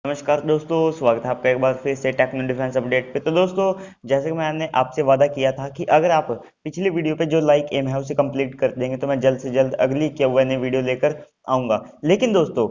नमस्कार दोस्तों, स्वागत है आपका एक बार फिर से टेक्नो डिफेंस अपडेट पे। तो दोस्तों, जैसे कि मैंने आपसे वादा किया था कि अगर आप पिछली वीडियो पे जो लाइक एम है उसे कंप्लीट कर देंगे तो मैं जल्द से जल्द अगली Q&A वीडियो लेकर आऊंगा। लेकिन दोस्तों,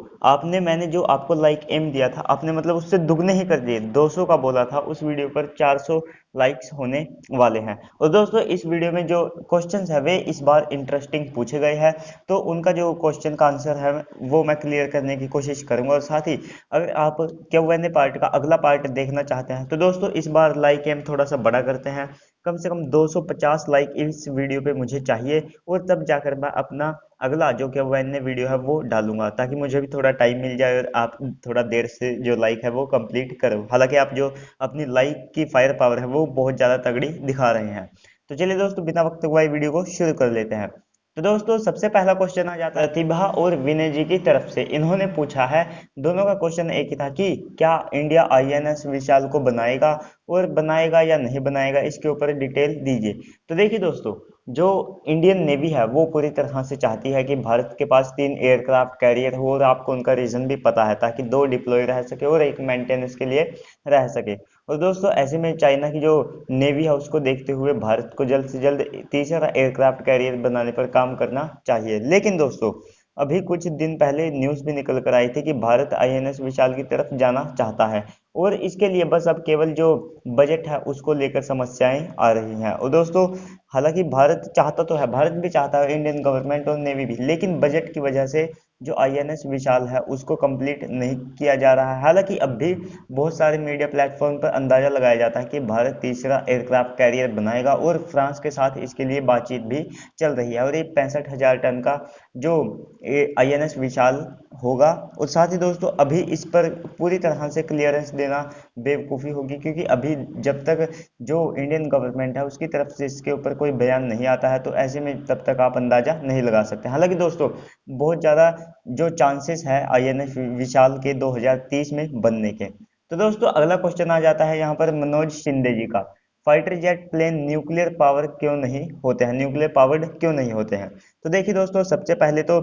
मैंने जो आपको लाइक एम दिया था, आपने मतलब उससे दुगने ही कर दिए। 200 का बोला था, उस वीडियो पर 400 लाइक्स होने वाले हैं। और दोस्तों, इस वीडियो में जो क्वेश्चंस है वे इस बार इंटरेस्टिंग पूछे गए हैं, तो उनका जो क्वेश्चन का आंसर है वो मैं क्लियर करने की कोशिश करूंगा। और साथ ही अगर आप Q&A पार्ट का अगला पार्ट देखना चाहते हैं तो दोस्तों इस बार लाइक एम थोड़ा सा बड़ा करते हैं। कम से कम 250 लाइक इस वीडियो पे मुझे चाहिए, और तब जाकर मैं अपना अगला जो Q&A वीडियो है वो डालूंगा, ताकि मुझे भी थोड़ा टाइम मिल जाए और आप थोड़ा देर से जो लाइक है वो कंप्लीट करो। हालांकि आप जो अपनी लाइक की फायर पावर है वो बहुत ज़्यादा तगड़ी दिखा रहे हैं। तो चलिए दोस्तों, बिना वक्त गवाए वीडियो को शुरू कर लेते हैं। तो दोस्तों, सबसे पहला क्वेश्चन आ जाता है प्रतिभा और विनय जी की तरफ से। इन्होंने पूछा है, दोनों का क्वेश्चन एक ही था कि क्या इंडिया आईएनएस विशाल को बनाएगा, और बनाएगा या नहीं बनाएगा, इसके ऊपर डिटेल दीजिए। तो देखिए दोस्तों, जो इंडियन नेवी है वो पूरी तरह से चाहती है कि भारत के पास 3 एयरक्राफ्ट कैरियर हो, और आपको उनका रीजन भी पता है, ताकि 2 डिप्लॉय रह सके और एक मेंटेनेंस के लिए रह सके। और दोस्तों, ऐसे में चाइना की जो नेवी है उसको देखते हुए भारत को जल्द से जल्द तीसरा एयरक्राफ्ट कैरियर बनाने पर काम करना चाहिए। लेकिन दोस्तों, अभी कुछ दिन पहले न्यूज़ भी निकल कर आई थी कि भारत आईएनएस विशाल की तरफ जाना चाहता है, और इसके लिए बस अब केवल जो बजट है उसको लेकर समस्याएं आ रही हैं। और दोस्तों, हालांकि भारत चाहता तो है, भारत भी चाहता है, इंडियन गवर्नमेंट और नेवी भी, लेकिन बजट की वजह से जो आईएनएस विशाल है उसको कंप्लीट नहीं किया जा रहा है। हालांकि अब भी बहुत सारे मीडिया प्लेटफॉर्म पर अंदाजा लगाया जाता है कि भारत तीसरा एयरक्राफ्ट कैरियर बनाएगा, और फ्रांस के साथ इसके लिए बातचीत भी चल रही है। और ये 65,000 टन का जो आईएनएस विशाल होगा। और साथ ही दोस्तों, अभी इस पर पूरी तरह से क्लियरेंस देना बेवकूफ़ी होगी, क्योंकि अभी जब तक जो इंडियन गवर्नमेंट है उसकी तरफ से इसके ऊपर कोई बयान नहीं आता है, तो ऐसे में तब तक आप अंदाजा नहीं लगा सकते। हालांकि दोस्तों, बहुत ज़्यादा जो चांसेस है आईएनएस विशाल के 2030 में बनने के। तो दोस्तों, अगला क्वेश्चन आ जाता है यहाँ पर मनोज शिंदे जी का। Fighter jet plane nuclear power क्यों नहीं होते हैं, न्यूक्लियर पावर्ड क्यों नहीं होते हैं? तो देखिए दोस्तों, सबसे पहले तो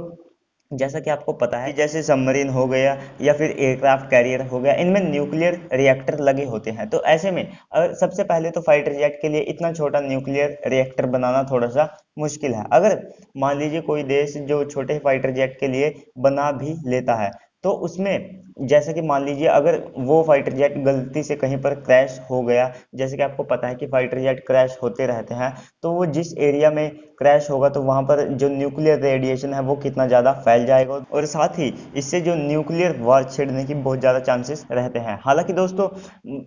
जैसा कि आपको पता है, जैसे सबमरीन हो गया या फिर एयरक्राफ्ट कैरियर हो गया, इनमें न्यूक्लियर रिएक्टर लगे होते हैं। तो ऐसे में अगर सबसे पहले तो फाइटर जेट के लिए इतना छोटा न्यूक्लियर रिएक्टर बनाना थोड़ा सा मुश्किल है। अगर मान लीजिए कोई देश जो छोटे फाइटर जेट के लिए बना भी लेता है, तो उसमें जैसे कि मान लीजिए अगर वो फाइटर जेट गलती से कहीं पर क्रैश हो गया, जैसे कि आपको पता है कि फाइटर जेट क्रैश होते रहते हैं, तो वो जिस एरिया में क्रैश होगा तो वहां पर जो न्यूक्लियर रेडिएशन है वो कितना ज़्यादा फैल जाएगा, और साथ ही इससे जो न्यूक्लियर वार छिड़ने की बहुत ज़्यादा चांसेस रहते हैं। हालांकि दोस्तों,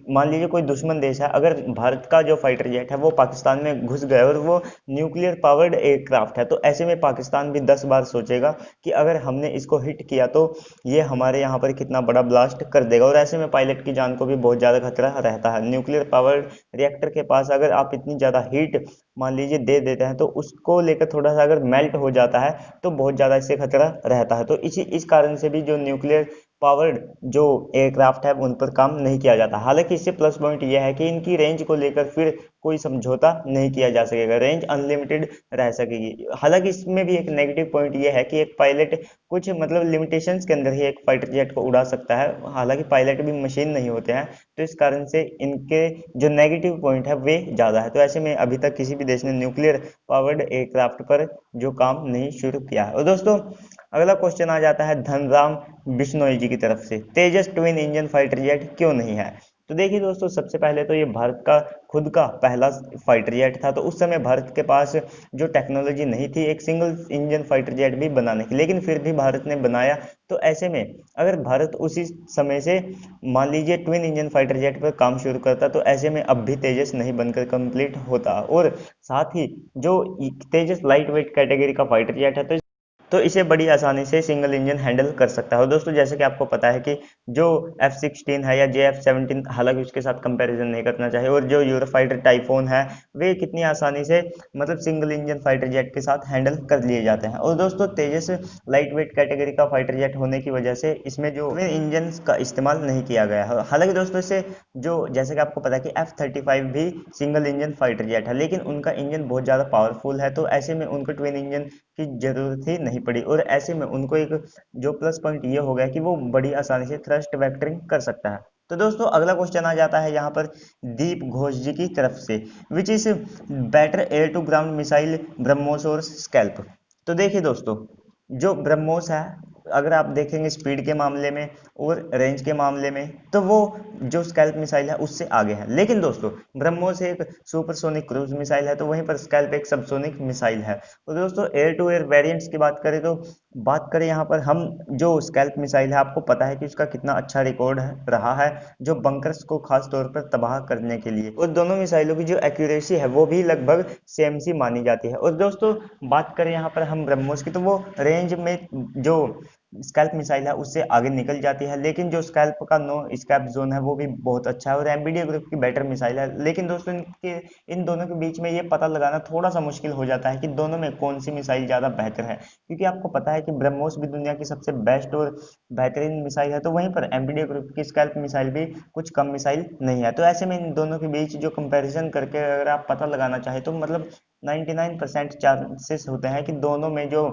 मान लीजिए कोई दुश्मन देश है, अगर भारत का जो फाइटर जेट है वो पाकिस्तान में घुस गया और वो न्यूक्लियर पावर्ड एयरक्राफ्ट है, तो ऐसे में पाकिस्तान भी 10 बार सोचेगा कि अगर हमने इसको हिट किया तो ये हमारे यहाँ पर कितना बड़ा ब्लास्ट कर देगा। और ऐसे में पायलट की जान को भी बहुत ज़्यादा खतरा रहता है। न्यूक्लियर पावर्ड रिएक्टर के पास अगर आप इतनी ज़्यादा हीट मान लीजिए दे देते हैं, तो उसको लेकर थोड़ा सा अगर मेल्ट हो जाता है तो बहुत ज़्यादा इससे खतरा रहता है। तो इस कारण से भी जो न्यूक्लियर पावर्ड जो एयरक्राफ्ट है उन पर काम नहीं किया जाता। हालांकि इससे प्लस पॉइंट यह है कि इनकी रेंज को लेकर फिर कोई समझौता नहीं किया जा सकेगा, रेंज अनलिमिटेड रह सकेगी। हालांकि इसमें भी एक नेगेटिव पॉइंट यह है कि एक पायलट कुछ मतलब लिमिटेशंस के अंदर ही एक फाइटर जेट को उड़ा सकता है। हालांकि पायलट भी मशीन नहीं होते हैं, तो इस कारण से इनके जो नेगेटिव पॉइंट है वे ज़्यादा है। तो ऐसे में अभी तक किसी भी देश ने न्यूक्लियर पावर्ड एयरक्राफ्ट पर जो काम नहीं शुरू किया है। और दोस्तों, अगला क्वेश्चन आ जाता है धनराम बिश्नोई जी की तरफ से, तेजस ट्विन इंजन फाइटर जेट क्यों नहीं है? तो देखिए दोस्तों, सबसे पहले तो ये भारत का खुद का पहला फाइटर जेट था, तो उस समय भारत के पास जो टेक्नोलॉजी नहीं थी एक सिंगल इंजन फाइटर जेट भी बनाने की, लेकिन फिर भी भारत ने बनाया। तो ऐसे में अगर भारत उसी समय से मान लीजिए ट्विन इंजन फाइटर जेट पर काम शुरू करता, तो ऐसे में अब भी तेजस नहीं बनकर कंप्लीट होता। और साथ ही जो तेजस लाइट वेट कैटेगरी का फाइटर जेट है, तो इसे बड़ी आसानी से सिंगल इंजन हैंडल कर सकता है। और दोस्तों, जैसे कि आपको पता है कि जो F-16 है या JF-17, हालांकि उसके साथ कंपैरिजन नहीं करना चाहिए, और जो यूरोफाइटर टाइफोन है वे कितनी आसानी से मतलब सिंगल इंजन फाइटर जेट के साथ हैंडल कर लिए जाते हैं। और दोस्तों, तेजस लाइट वेट कैटेगरी का फाइटर जेट होने की वजह से इसमें जो इंजन का इस्तेमाल नहीं किया गया है। हालांकि दोस्तों, इसे जो जैसे कि आपको पता है कि F-35 भी सिंगल इंजन फाइटर जेट है, लेकिन उनका इंजन बहुत ज़्यादा पावरफुल है, तो ऐसे में उनको ट्विन इंजन की जरूरत ही नहीं पड़ी। और ऐसे में उनको एक जो प्लस पॉइंट ये हो गया कि वो बड़ी आसानी से थ्रस्ट थ्रस्ट वेक्टरिंग कर सकता है। तो दोस्तों अगला क्वेश्चन आ जाता है यहाँ पर दीप घोष जी की तरफ से, which is better air to ground missile, BrahMos और स्कैल्प। तो देखिए दोस्तों, जो ब्रह्मोस है, अगर आप देखेंगे स्पीड के मामले में और रेंज के मामले में, तो वो जो स्कैल्प मिसाइल है उससे आगे है। लेकिन दोस्तों ब्रह्मोस एक सुपरसोनिक क्रूज मिसाइल है, तो वहीं पर स्कैल्प एक सबसोनिक मिसाइल है। और दोस्तों एयर टू एयर वेरिएंट्स की बात करें तो बात करें यहाँ पर हम, जो स्कैल्प मिसाइल है आपको पता है कि उसका कितना अच्छा रिकॉर्ड है रहा है, जो बंकर्स को खास तौर पर तबाह करने के लिए, और दोनों मिसाइलों की जो एक्यूरेसी है वो भी लगभग सेम सी मानी जाती है। और दोस्तों बात करें यहाँ पर हम ब्रह्मोस की, तो वो रेंज में जो स्कैल्प मिसाइल है उससे आगे निकल जाती है, लेकिन जो स्कैल्प का नो स्कैप जोन है वो भी बहुत अच्छा है और एमबीडीए ग्रुप की बेटर मिसाइल है। लेकिन दोस्तों इन दोनों के बीच में ये पता लगाना थोड़ा सा मुश्किल हो जाता है कि दोनों में कौन सी मिसाइल ज़्यादा बेहतर है, क्योंकि आपको पता है कि ब्रह्मोस भी दुनिया की सबसे बेस्ट और बेहतरीन मिसाइल है, तो वहीं पर एमबीडीए ग्रुप की स्कैल्प मिसाइल भी कुछ कम मिसाइल नहीं है। तो ऐसे में इन दोनों के बीच जो कंपैरिजन करके अगर आप पता लगाना चाहें तो मतलब 99% चांसेस होते हैं कि दोनों में जो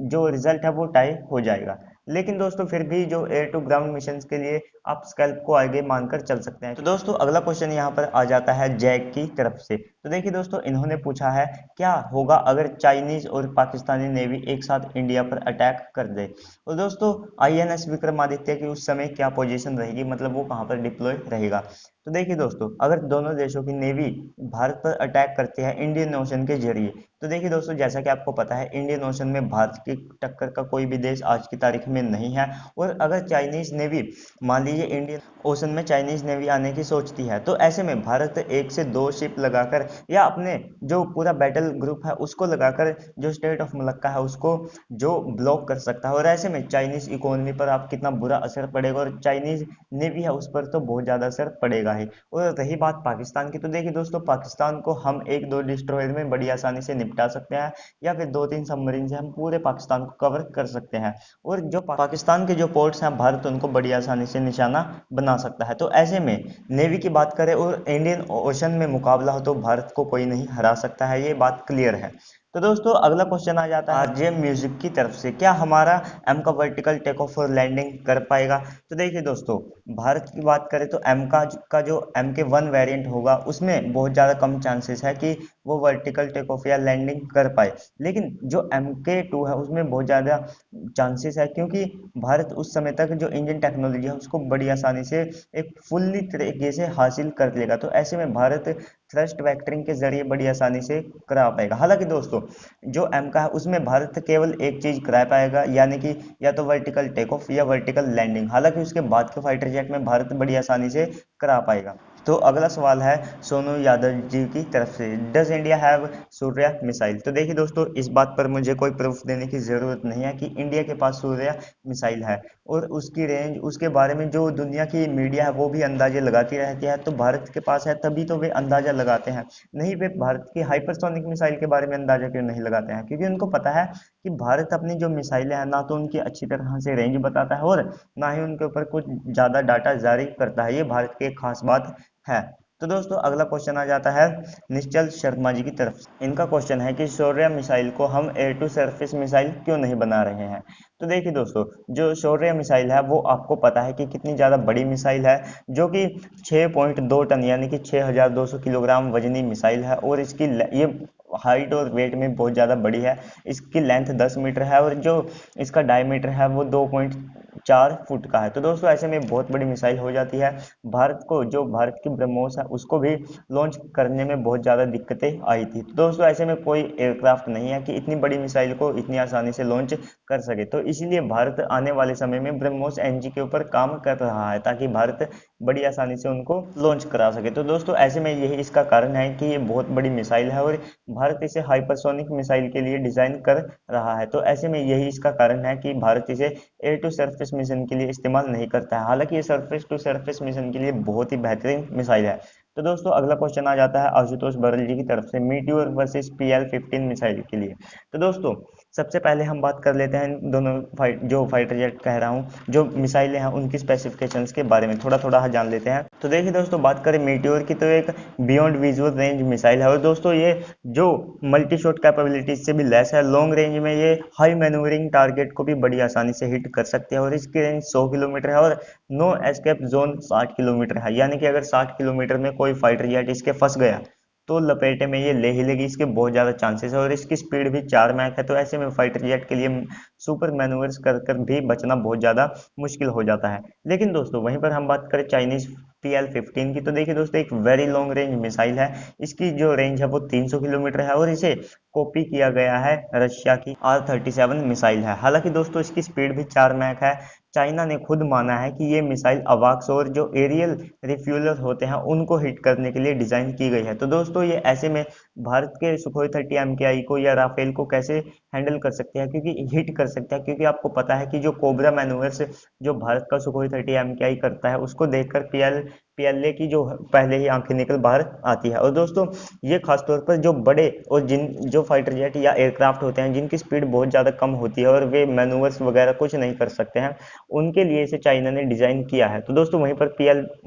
जो रिजल्ट है वो टाई हो जाएगा। लेकिन दोस्तों फिर भी जो एयर टू ग्राउंड मिशन के लिए आप स्कैल्प को आगे मानकर चल सकते हैं। तो दोस्तों अगला क्वेश्चन यहाँ पर आ जाता है जैक की तरफ से। तो देखिए दोस्तों, इन्होंने पूछा है क्या होगा अगर चाइनीज और पाकिस्तानी नेवी एक साथ इंडिया पर अटैक कर दे। और दोस्तों आईएनएस विक्रमादित्य की उस समय क्या पोजीशन रहेगी, मतलब वो कहाँ पर डिप्लॉय रहेगा। तो देखिए दोस्तों, अगर दोनों देशों की नेवी भारत पर अटैक करती है इंडियन ओशन के जरिए, तो देखिए दोस्तों जैसा कि आपको पता है इंडियन ओशन में भारत की टक्कर का कोई भी देश आज की तारीख में नहीं है। और अगर चाइनीज नेवी, मान लीजिए इंडियन ओशन में चाइनीज नेवी आने की सोचती है, तो ऐसे में भारत एक से दो शिप लगाकर या अपने जो पूरा बैटल ग्रुप है उसको लगाकर जो स्टेट ऑफ मलक्का है उसको जो ब्लॉक कर सकता है। और ऐसे में चाइनीज इकोनॉमी पर आप कितना बुरा असर पड़ेगा, और चाइनीज नेवी है उस पर तो बहुत ज्यादा असर पड़ेगा ही। और रही बात पाकिस्तान की, तो देखिए दोस्तों पाकिस्तान को हम एक दो डिस्ट्रॉयर में बड़ी आसानी से निपटा सकते हैं, या फिर दो तीन सबमरीन से हम पूरे पाकिस्तान को कवर कर सकते हैं। और जो पाकिस्तान के जो पोर्ट्स हैं भारत उनको बड़ी आसानी से निशाना बना सकता है। तो ऐसे में नेवी की बात करें और इंडियन ओशन में मुकाबला हो तो भारत को कोई नहीं हरा सकता है, ये बात क्लियर है। तो दोस्तों अगला क्वेश्चन आ जाता है आरजे म्यूजिक की तरफ से, क्या हमारा एम का वर्टिकल टेक ऑफ और लैंडिंग कर पाएगा। तो देखिए दोस्तों, भारत की बात करें तो एम का जो MK1 वेरिएंट होगा उसमें बहुत ज़्यादा कम चांसेस है कि वो वर्टिकल टेक ऑफ या लैंडिंग कर पाए, लेकिन जो MK2 है उसमें बहुत ज़्यादा चांसेस है, क्योंकि भारत उस समय तक जो इंजन टेक्नोलॉजी है उसको बड़ी आसानी से एक फुल्ली तरीके से हासिल कर लेगा। तो ऐसे में भारत थ्रस्ट वेक्टरिंग के जरिए बड़ी आसानी से करा पाएगा। हालांकि दोस्तों जो एम का है उसमें भारत केवल एक चीज करा पाएगा, यानी कि या तो वर्टिकल टेक ऑफ या वर्टिकल लैंडिंग। हालांकि उसके बाद के फाइटर जेट में भारत बड़ी आसानी से करा पाएगा। तो अगला सवाल है सोनू यादव जी की तरफ से, does India have Surya missile. तो देखिए दोस्तों, इस बात पर मुझे कोई प्रूफ देने की जरूरत नहीं है कि इंडिया के पास सूर्या मिसाइल है, और उसकी रेंज उसके बारे में जो दुनिया की मीडिया है वो भी अंदाजे लगाती रहती है। तो भारत के पास है तभी तो वे अंदाजा लगाते हैं, नहीं वे भारत की हाइपरसोनिक मिसाइल के बारे में अंदाजा क्यों नहीं लगाते हैं, क्योंकि उनको पता है कि भारत अपनी जो मिसाइलें हैं ना तो उनकी अच्छी तरह से रेंज बताता है और ना ही उनके ऊपर कुछ ज़्यादा डाटा जारी करता है। ये भारत की एक खास बात है। तो दोस्तों अगला क्वेश्चन आ जाता है निश्चल शर्मा जी की तरफ से। इनका क्वेश्चन है कि शौर्य मिसाइल को हम एयर टू सरफेस मिसाइल क्यों नहीं बना रहे हैं। तो देखिए दोस्तों, जो शौर्य मिसाइल है वो आपको पता है कि कितनी ज़्यादा बड़ी मिसाइल है, जो कि 6.2 टन यानी कि 6200 किलोग्राम वजनी मिसाइल है, और इसकी ये हाइट और वेट में बहुत ज़्यादा बड़ी है। इसकी लेंथ 10 मीटर है और जो इसका डायमीटर है वो 2.4 फुट का है। तो दोस्तों ऐसे में बहुत बड़ी मिसाइल हो जाती है। भारत को जो भारत की ब्रह्मोस है उसको भी लॉन्च करने में बहुत ज़्यादा दिक्कतें आई थी। तो दोस्तों ऐसे में कोई एयरक्राफ्ट नहीं है कि इतनी बड़ी मिसाइल को इतनी आसानी से लॉन्च कर सके। तो इसीलिए भारत आने वाले समय में ब्रह्मोस NG के ऊपर काम कर रहा है, ताकि भारत बड़ी आसानी से उनको लॉन्च करा सके। तो दोस्तों ऐसे में यही इसका कारण है कि ये बहुत बड़ी मिसाइल है और भारत इसे हाइपरसोनिक मिसाइल के लिए डिजाइन कर रहा है। तो ऐसे में यही इसका कारण है कि भारत इसे एयर टू सरफेस मिशन के लिए इस्तेमाल नहीं करता है। हालांकि ये सरफेस टू सरफेस मिशन के लिए बहुत ही बेहतरीन मिसाइल है। तो दोस्तों अगला क्वेश्चन आ जाता है आशुतोष बरल जी की तरफ से, मीटियोर वर्सेस PL-15 मिसाइल के लिए। तो दोस्तों सबसे पहले हम बात कर लेते हैं दोनों जो फाइटर जेट कह रहा हूँ, जो मिसाइलें हैं उनकी स्पेसिफिकेशंस के बारे में थोड़ा थोड़ा जान लेते हैं। तो देखिए दोस्तों, बात करें मीटियोर की तो एक बियॉन्ड विजुअल रेंज मिसाइल है, और दोस्तों ये जो मल्टी शॉट कैपेबिलिटीज से भी लेस है। लॉन्ग रेंज में ये हाई मैन्यूवरिंग टारगेट को भी बड़ी आसानी से हिट कर सकते हैं, और इसकी रेंज 100 किलोमीटर है और नो एस्केप जोन 60 किलोमीटर है। यानी कि अगर 60 किलोमीटर में कोई फाइटर जेट इसके फंस गया तो लपेटे में ये ले ही लेगी, इसके बहुत ज़्यादा चांसेस है। और इसकी स्पीड भी 4 मैक है, तो ऐसे में फाइटर जेट के लिए सुपर मैनूवर्स कर कर भी बचना बहुत ज़्यादा मुश्किल हो जाता है। लेकिन दोस्तों वहीं पर हम बात करें चाइनीज PL-15 की, तो देखिए दोस्तों एक वेरी लॉन्ग रेंज मिसाइल है। इसकी जो रेंज है वो 300 किलोमीटर है, और इसे कॉपी किया गया है रशिया की R-37 मिसाइल है। हालांकि दोस्तों इसकी स्पीड भी 4 मैक है। चाइना ने खुद माना है कि ये मिसाइल अवाक्स और जो एरियल रिफ्यूलर होते हैं उनको हिट करने के लिए डिजाइन की गई है। तो दोस्तों ये ऐसे में भारत के सुखोई 30 MKI को या राफेल को कैसे हैंडल कर सकते हैं, क्योंकि हिट कर सकते हैं, क्योंकि आपको पता है कि जो कोबरा मैन्यूवर्स जो भारत का सुखोई 30 MKI करता है उसको देखकर PLA की जो पहले ही आंखें निकल बाहर आती है। और दोस्तों ये खासतौर पर जो बड़े और जो फाइटर जेट या एयरक्राफ्ट होते हैं जिनकी स्पीड बहुत ज़्यादा कम होती है और वे मैनूवर्स वगैरह कुछ नहीं कर सकते हैं, उनके लिए इसे चाइना ने डिजाइन किया है। तो दोस्तों वहीं पर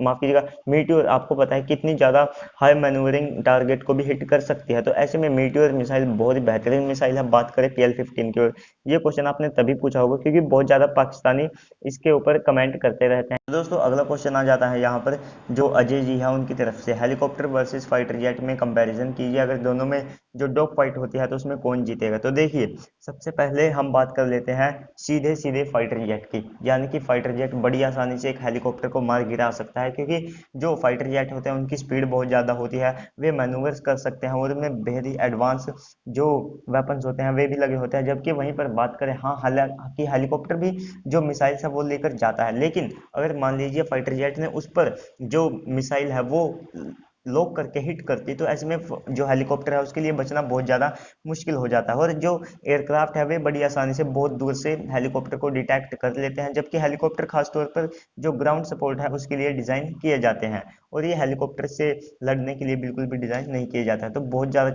माफ कीजिएगा, मीटियोर आपको पता है कितनी ज़्यादा हाई मैनूवरिंग टारगेट को भी हिट कर सकती है। तो ऐसे में मीटियोर मिसाइल बहुत ही बेहतरीन मिसाइल है। बात करें PL-15 की, ये क्वेश्चन आपने तभी पूछा होगा क्योंकि बहुत ज़्यादा पाकिस्तानी इसके ऊपर कमेंट करते रहते हैं। दोस्तों अगला क्वेश्चन आ जाता है यहाँ पर जो अजय जी है उनकी तरफ से, हेलीकॉप्टर वर्सेस फाइटर जेट में कंपैरिजन कीजिए, अगर दोनों में जो डॉग फाइट होती है तो उसमें कौन जीतेगा। तो देखिए सबसे पहले हम बात कर लेते हैं सीधे सीधे फाइटर जेट की, यानी कि फाइटर जेट बड़ी आसानी से एक हेलीकॉप्टर को मार गिरा सकता है, क्योंकि जो फाइटर जेट होते हैं उनकी स्पीड बहुत ज़्यादा होती है, वे मैनूवर्स कर सकते हैं और उनमें बेहद ही एडवांस जो वेपन्स होते हैं वे भी लगे होते हैं। जबकि वहीं पर बात करें, हाँ हालांकि हेलीकॉप्टर भी जो मिसाइल्स है वो लेकर जाता है, लेकिन अगर मान लीजिए फाइटर जेट ने उस पर जो मिसाइल है वो लॉक करके हिट करती, तो ऐसे में जो हेलीकॉप्टर है उसके लिए बचना बहुत ज़्यादा मुश्किल हो जाता है। और जो एयरक्राफ्ट है वे बड़ी आसानी से बहुत दूर से हेलीकॉप्टर को डिटेक्ट कर लेते हैं, जबकि हेलीकॉप्टर खासतौर पर जो ग्राउंड सपोर्ट है उसके लिए डिज़ाइन किए जाते हैं, और ये हेलीकॉप्टर से लड़ने के लिए बिल्कुल भी डिज़ाइन नहीं किए जाता है। तो बहुत ज़्यादा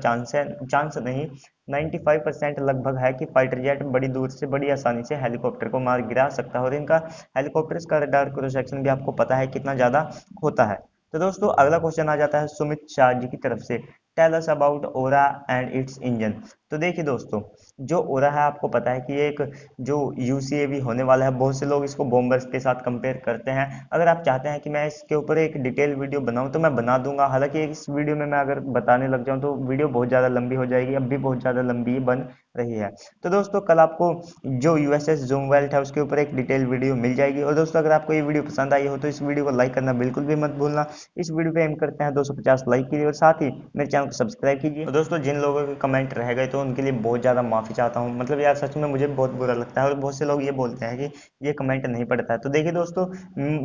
चांस नहीं, 95% लगभग है कि फाइटर जेट बड़ी दूर से बड़ी आसानी से हेलीकॉप्टर को मार गिरा सकता है, और इनका हेलीकॉप्टर्स का रडार क्रॉस सेक्शन भी आपको पता है कितना ज़्यादा होता है। तो दोस्तों अगला क्वेश्चन आ जाता है सुमित शाह जी की तरफ से, tell us about Aura and its engine. तो देखिए दोस्तों जो ओरा है आपको पता है कि ये एक जो UCAV होने वाला है, बहुत से लोग इसको बॉम्बर्स के साथ कंपेयर करते हैं। अगर आप चाहते हैं कि मैं इसके ऊपर एक डिटेल वीडियो बनाऊं तो मैं बना दूंगा, हालांकि इस वीडियो में मैं अगर बताने लग जाऊं तो वीडियो बहुत ज़्यादा लंबी हो जाएगी, अब भी बहुत ज़्यादा लंबी बन रही है। तो दोस्तों कल आपको जो USS ज़ूमवेल्ट है उसके ऊपर एक डिटेल वीडियो मिल जाएगी। और दोस्तों अगर आपको ये वीडियो पसंद आई हो तो इस वीडियो को लाइक करना बिल्कुल भी मत भूलना। इस वीडियो पे एम करते हैं 250 लाइक के लिए, और साथ ही मेरे चैनल को सब्सक्राइब कीजिए। और दोस्तों जिन लोगों के कमेंट रह गए तो उनके लिए बहुत ज़्यादा माफ़ी चाहता हूँ, मतलब यार सच में मुझे बहुत बुरा लगता है, और बहुत से लोग ये बोलते हैं कि ये कमेंट नहीं पढ़ता है। तो देखिए दोस्तों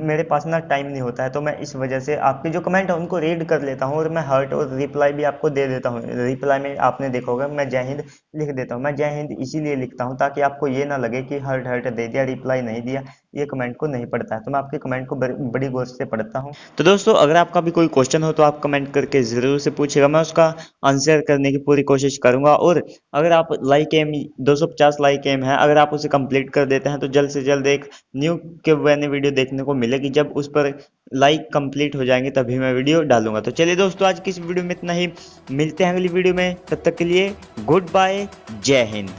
मेरे पास ना टाइम नहीं होता है, तो मैं इस वजह से आपके जो कमेंट है उनको रीड कर लेता हूँ, और मैं हर्ट और रिप्लाई भी आपको दे देता हूँ। रिप्लाई में आपने देखा होगा मैं जय हिंद लिख देता हूँ, मैं जय हिंद इसीलिए लिखता हूँ ताकि आपको ये ना लगे कि हर्ट हर्ट दे दिया, रिप्लाई नहीं दिया, ये कमेंट को नहीं पढ़ता है। तो मैं आपके कमेंट को बड़ी गौर से पढ़ता हूँ। तो दोस्तों अगर आपका भी कोई क्वेश्चन हो तो आप कमेंट करके ज़रूर से पूछेगा, मैं उसका आंसर करने की पूरी कोशिश करूंगा। और अगर आप लाइक एम 250 लाइक एम है, अगर आप उसे कंप्लीट कर देते हैं तो जल्द से जल्द एक न्यू के मैंने वीडियो देखने को मिलेगी। जब उस पर लाइक कंप्लीट हो जाएंगे तभी मैं वीडियो डालूंगा। तो चलिए दोस्तों आज की इस वीडियो में इतना ही, मिलते हैं अगली वीडियो में, तब तक के लिए गुड बाय, जय हिंद।